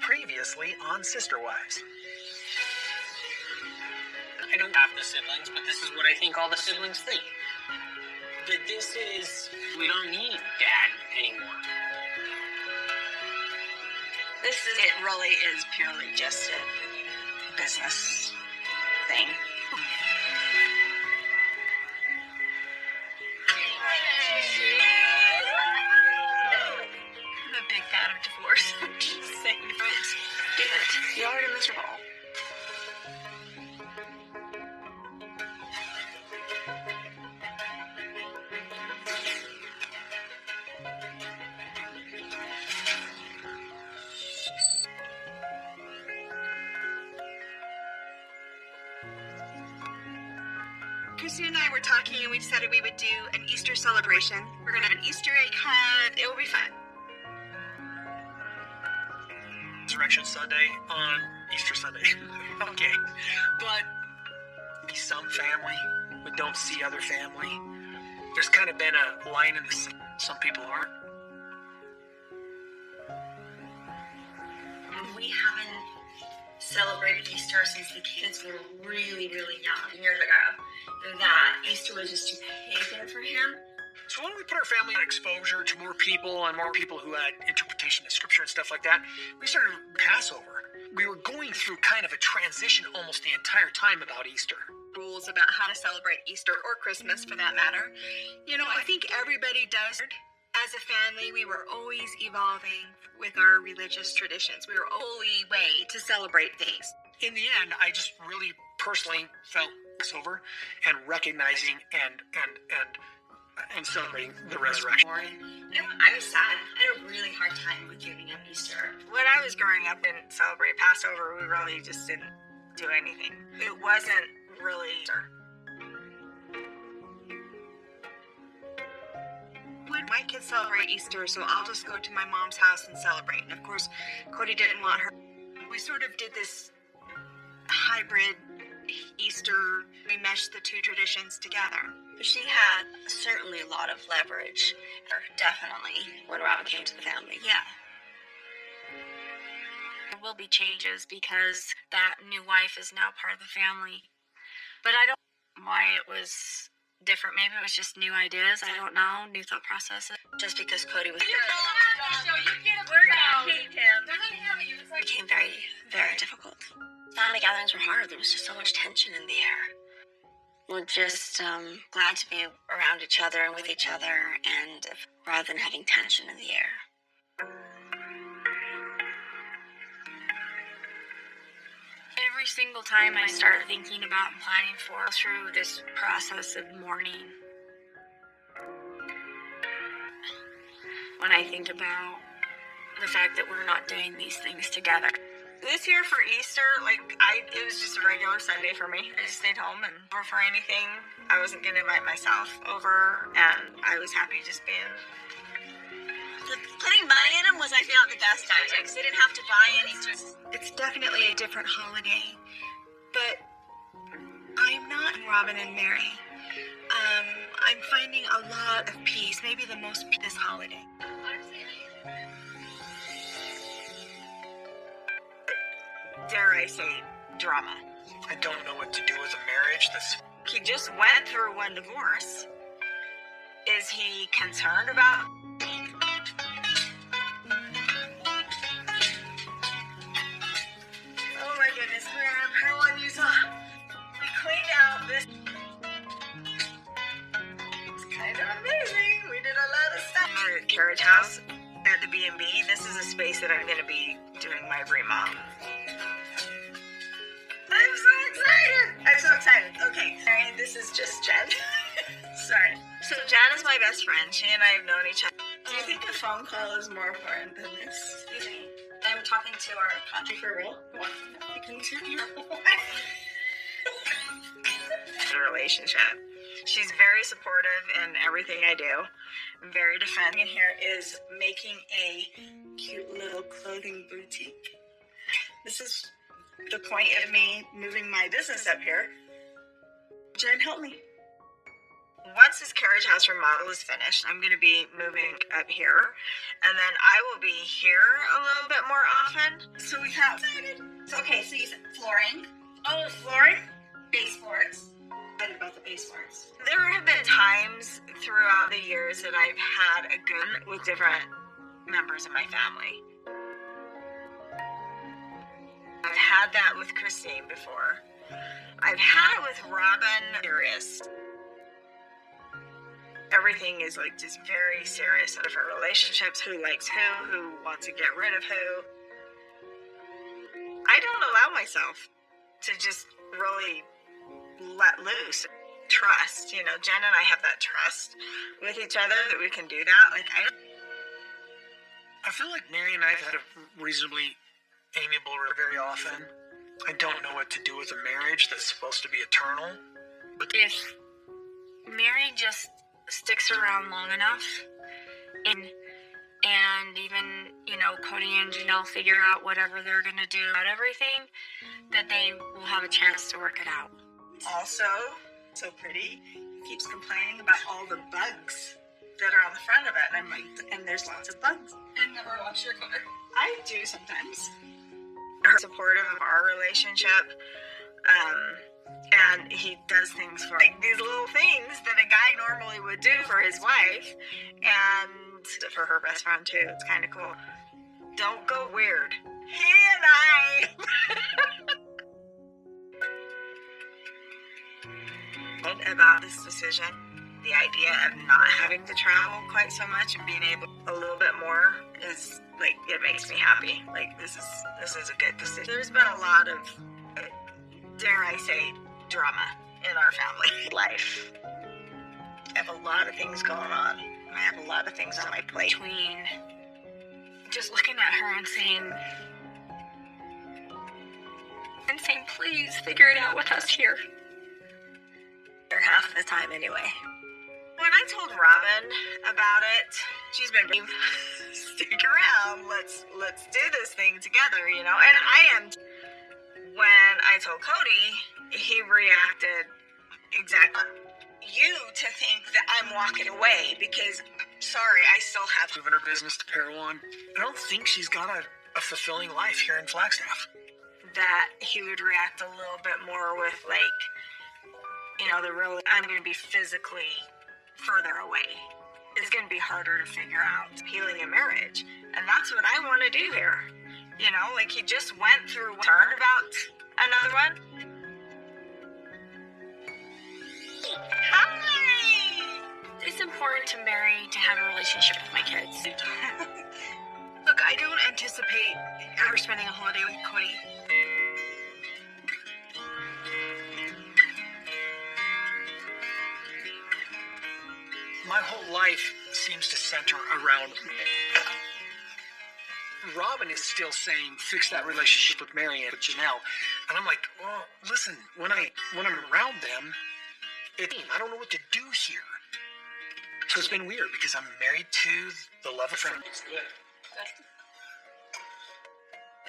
Previously on Sister Wives. I don't have the siblings, but this is what I think all the siblings think. That we don't need dad anymore. It really is purely just a business thing. I'm a big fan of divorce. I'm just saying, do it. You're already miserable. Christy and I were talking and we decided we would do an Easter celebration. We're going to have an Easter egg hunt. It will be fun. Resurrection Sunday on Easter Sunday. Okay. But some family, we don't see other family. There's kind of been a line in the sand. Some people aren't. We haven't celebrated Easter since the kids were really, really young, years ago. That Easter was just too pagan for him. So when we put our family on exposure to more people and more people who had interpretation of scripture and stuff like that, we started Passover. We were going through kind of a transition almost the entire time about Easter. Rules about how to celebrate Easter or Christmas for that matter. You know, I think everybody does. As a family, we were always evolving with our religious traditions. We were only way to celebrate things. In the end, I just really personally felt Passover and recognizing and celebrating the resurrection. I was sad. I had a really hard time with giving up Easter. When I was growing up, didn't celebrate Passover. We really just didn't do anything. It wasn't really Easter. My kids celebrate Easter, so I'll just go to my mom's house and celebrate. And of course, Cody didn't want her. We sort of did this hybrid Easter. We meshed the two traditions together. But she had certainly a lot of leverage. Definitely. When Robin came to the family. Yeah. There will be changes because that new wife is now part of the family. But I don't know why it was different. Maybe it was just new ideas. I don't know. New thought processes. Just because Cody was... We're gonna hate him. It became very, very difficult. Family gatherings were hard. There was just so much tension in the air. We're just glad to be around each other and with each other, and rather than having tension in the air. Every single time I start thinking about and planning through this process of mourning, when I think about the fact that we're not doing these things together. This year for Easter, it was just a regular Sunday for me. I just stayed home and over for anything. I wasn't going to invite myself over, and I was happy just being... Putting money in them was, I feel, the best idea, because they didn't have to buy anything. It's definitely a different holiday, but I'm not Robin and Mary. I'm finding a lot of peace, maybe the most this holiday. Dare I say, drama. I don't know what to do with a marriage that's... He just went through one divorce. Is he concerned about... Oh my goodness, how unusual. We cleaned out this... It's kind of amazing. We did a lot of stuff. At Carriage House, at the B&B, this is a space that I'm going to be doing my remodel. I'm so excited. Okay, sorry, this is just Jen. Sorry. So Jen is my best friend. She and I have known each other. Do you think a phone call is more important than this? Excuse me. I'm talking to our country for real. You can turn your relationship. She's very supportive in everything I do. I'm very defending. And here is making a cute little clothing boutique. This is the point of me moving my business up here. Jen, help me. Once this carriage house remodel is finished, I'm going to be moving up here, and then I will be here a little bit more often. So we have. Okay, so you said flooring, Oh, flooring? baseboards. What about the baseboards? There have been times throughout the years that I've had a good with different members of my family. I've had that with Christine before. I've had it with Robin. Serious. Everything is like just very serious. Different relationships, who likes who wants to get rid of who. I don't allow myself to just really let loose. Trust, Jen and I have that trust with each other that we can do that. I feel like Mary and I have had a reasonably amiable very often. I don't know what to do with a marriage that's supposed to be eternal. But If Mary just sticks around long enough and even, Cody and Janelle figure out whatever they're going to do about everything, that they will have a chance to work it out. Also, so pretty, keeps complaining about all the bugs that are on the front of it. And I'm like, and there's lots of bugs. I never watched your car. I do sometimes. Her supportive of our relationship. And he does things for these little things that a guy normally would do for his wife, and for her best friend too. It's kind of cool. Don't go weird. He and I about this decision. The idea of not having to travel quite so much and being able a little bit more is it makes me happy. This is a good decision. There's been a lot of dare I say, drama in our family life. I have a lot of things going on. I have a lot of things on my plate. Between just looking at her and saying, please figure it out with us here. Half the time anyway. When I told Robin about it, she's been stick around. Let's do this thing together, And I am. When I told Cody, he reacted exactly. You to think that I'm walking away because, sorry, I still have. moving her business to Parowan, I don't think she's got a fulfilling life here in Flagstaff. That he would react a little bit more with I'm going to be physically further away. It's going to be harder to figure out healing a marriage. And that's what I want to do here. He just went through turn about another one. Hi! It's important to Mary to have a relationship with my kids. Look, I don't anticipate ever spending a holiday with Cody. My whole life seems to center around. Robin is still saying, fix that relationship with Mary and Janelle. And I'm like, well, listen, when I'm around them, I don't know what to do here. So it's been weird because I'm married to the love of friend. It's good.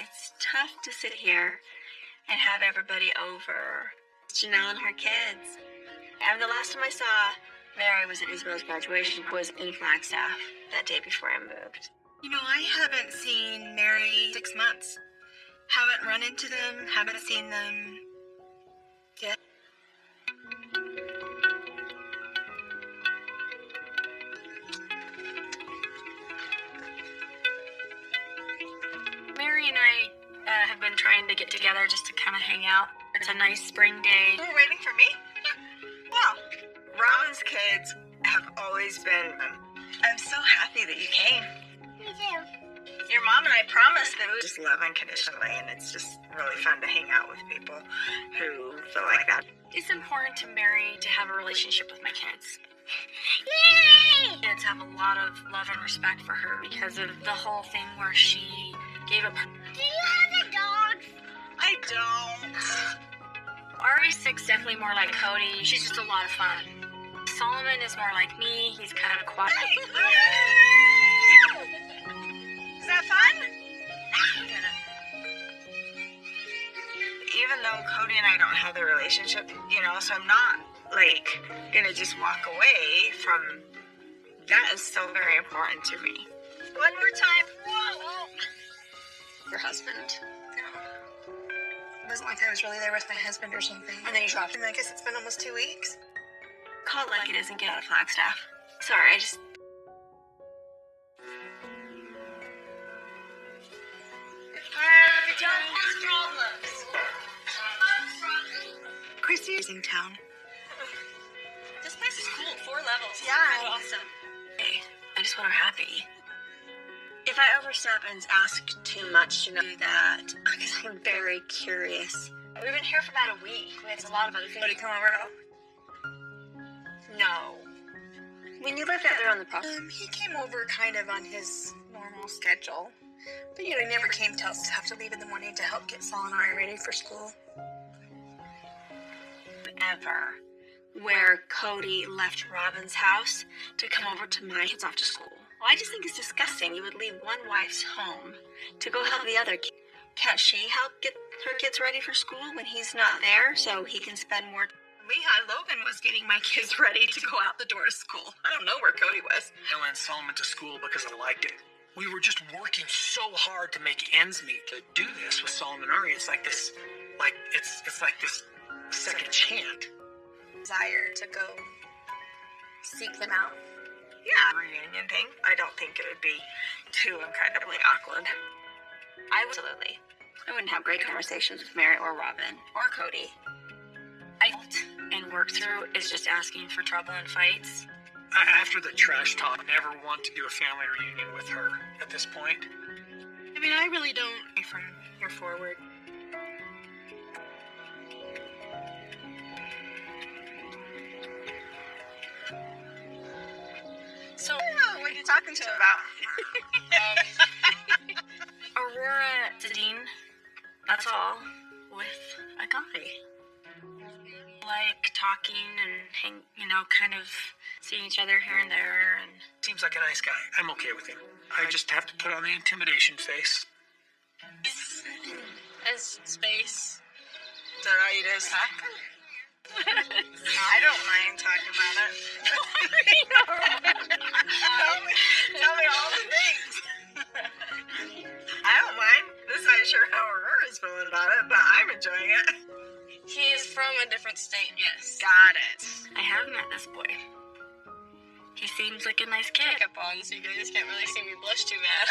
It's tough to sit here and have everybody over. Janelle and her kids. And the last time I saw Mary was at Isabel's graduation, was in Flagstaff that day before I moved. I haven't seen Mary 6 months. Haven't run into them, haven't seen them yet. Mary and I have been trying to get together just to kind of hang out. It's a nice spring day. You were waiting for me? Well, Robin's kids have always been. I'm so happy that you came. Me too. Your mom and I promised that we just love unconditionally, and it's just really fun to hang out with people who feel like that. It's important to Mary to have a relationship with my kids. Yay! And to have a lot of love and respect for her because of the whole thing where she gave up her. Do you have a dog? I don't. RA6 definitely more like Cody. She's just a lot of fun. Solomon is more like me. He's kind of quiet. Is that fun? Even though Cody and I don't have the relationship, so I'm not like, gonna just walk away from. That is so very important to me. One more time. Whoa. Your husband? No. It wasn't like I was really there with my husband or something. And then you dropped him. I guess it's been almost 2 weeks. Call it like it is and get out of Flagstaff. Sorry, I just. Christy's in town. This place is cool. 4 levels. Yeah. It's awesome. Hey, I just want her happy. If I overstep and ask too much to know that, because I'm very curious. We've been here for about a week. We had a lot of other things. Did he come over at all? No. When you lived out there on the property. He came over kind of on his normal schedule. But, he never came to us to have to leave in the morning to help get Saul and Ari ready for school. Ever where Cody left Robin's house to come over to my kids off to school. Well, I just think it's disgusting. You would leave one wife's home to go help the other. Can't she help get her kids ready for school when he's not there so he can spend more time? Logan was getting my kids ready to go out the door to school. I don't know where Cody was. I went Solomon to school because I liked it. We were just working so hard to make ends meet to do this with Solomon and Ari. It's like this, it's like this second chant. Desire to go seek them out. Yeah, reunion thing. I don't think it would be too incredibly awkward. Absolutely. I wouldn't have great conversations with Mary or Robin or Cody. And work through is just asking for trouble and fights. After the trash talk, I never want to do a family reunion with her at this point. I mean, I really don't. From here forward. So, What are you talking to him about? Aurora Dean, that's all, with a guy. Like talking and kind of seeing each other here and there. And Seems like a nice guy. I'm okay with him. I just have to put on the intimidation face. As space. Is that all you do is talk? I don't mind talking about it. tell me all the things. I don't mind. This I'm sure how Aurora's feeling about it, but I'm enjoying it. He is from a different state, yes. Got it. I have met this boy. He seems like a nice kid. Pick up on, so you guys can't really see me blush too bad.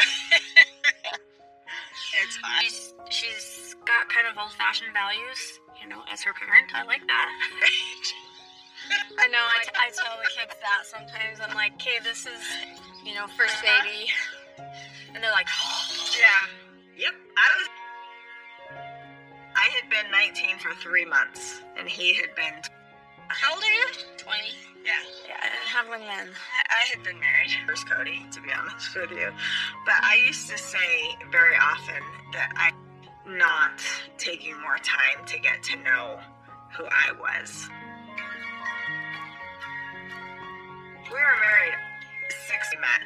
It's fine. She's got kind of old-fashioned values, as her parent. I like that. I know, I tell the kids that sometimes. I'm like, okay, this is, first baby. And they're like, oh. Yeah. Yep. I had been 19 for 3 months, and he had been. How old are you? 20. Yeah. Yeah, I didn't have one then. I had been married. First Cody, to be honest with you. But I used to say very often that I'm not taking more time to get to know who I was. We were married 6 we met.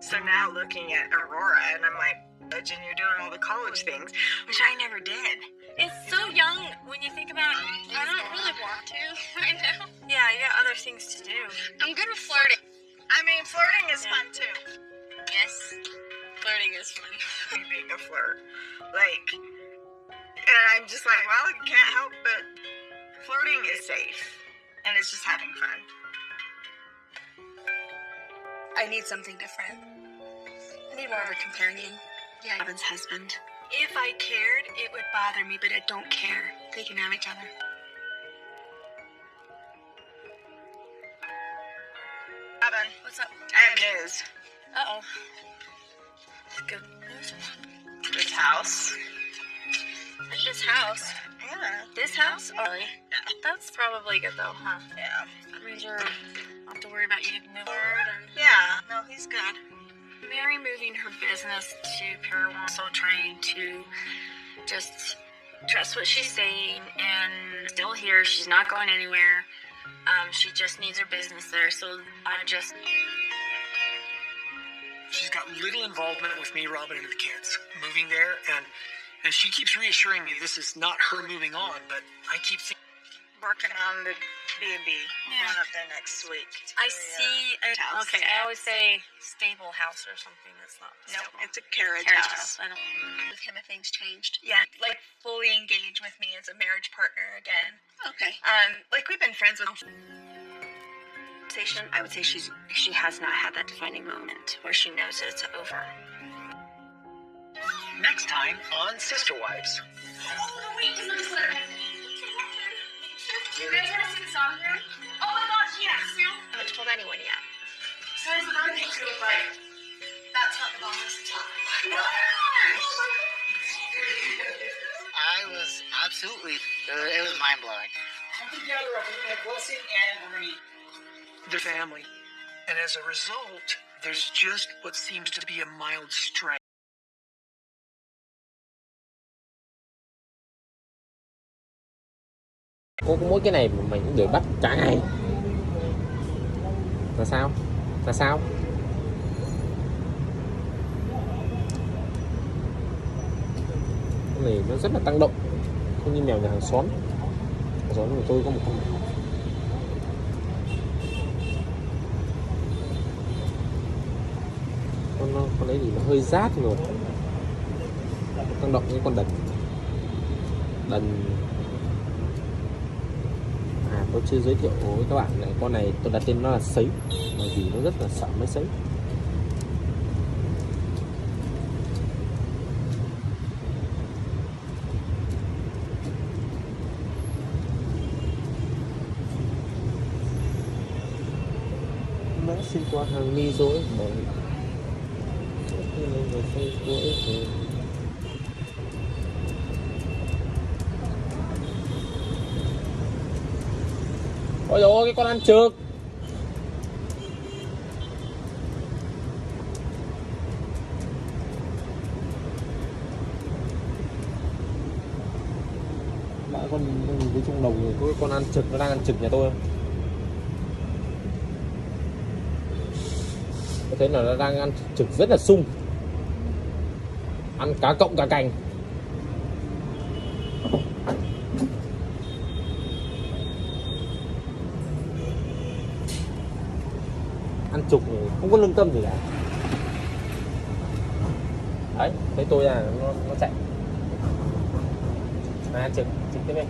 So now looking at Aurora, and I'm like, and you're doing all the college things, which I never did. It's so young when you think about it. I don't really want to right now. Yeah, you got other things to do. I'm good with flirting. I mean, flirting is fun too. Yes, flirting is fun. Me being a flirt. And I'm just like, well, you can't help but flirting is safe. And it's just having fun. I need something different. I need more of a companion. Yeah, Robin's husband. If I cared, it would bother me, but I don't care. They can have each other. Robin, What's up? I have news. Uh-oh. Good news. This house. At this house. Yeah. This house? Oh, really? Yeah. That's probably good, though, huh? Yeah. That means you're not to worry about you getting moved and... Yeah. No, he's good. Mary moving her business to Parawan, also trying to just trust what she's saying, and still here. She's not going anywhere. She just needs her business there, so She's got little involvement with me, Robin, and the kids moving there, and she keeps reassuring me this is not her moving on, but I keep thinking, working on the B&B. Going up there next week. I see a house. Okay, I always say stable house or something. That's not No, stable. it's a carriage house. I don't. With him, if things changed. Yeah. Like fully engaged with me as a marriage partner again. Okay. Like we've been friends with. I would say she has not had that defining moment where she knows that it's over. Next time on Sister Wives. Oh, wait, this is what I You guys want to sing a song here? Oh my gosh, yes. I haven't told anyone yet. So it's another thing to look like. That's not the bonus top. I was absolutely, it was mind blowing. Together, a blessing, and we're going to eat. Their family. And as a result, there's just what seems to be a mild strength. Có mỗi cái này mà mày cũng để bắt cả ngày. Là sao? Là sao? Cái này nó rất là tăng động, không như mèo nhà hàng xóm. Hàng xóm của tôi có một con đấy thì nó hơi rát rồi, tăng động như con đần. Tôi chưa giới thiệu với các bạn này, con này tôi đặt tên nó là sấy, bởi vì nó rất là sợ máy sấy. Đã xin qua hàng mi dối bởi ôi dồi ôi, cái con ăn trực. Đã con với trong lồng rồi, có cái con ăn trực, nó đang ăn trực nhà tôi. Tôi thấy là nó đang ăn trực rất là sung. Ăn cá cộng cá cành. Ăn trục không có lương tâm gì cả. Đấy, thấy tôi là nó chạy. Mà trực tiếp đi.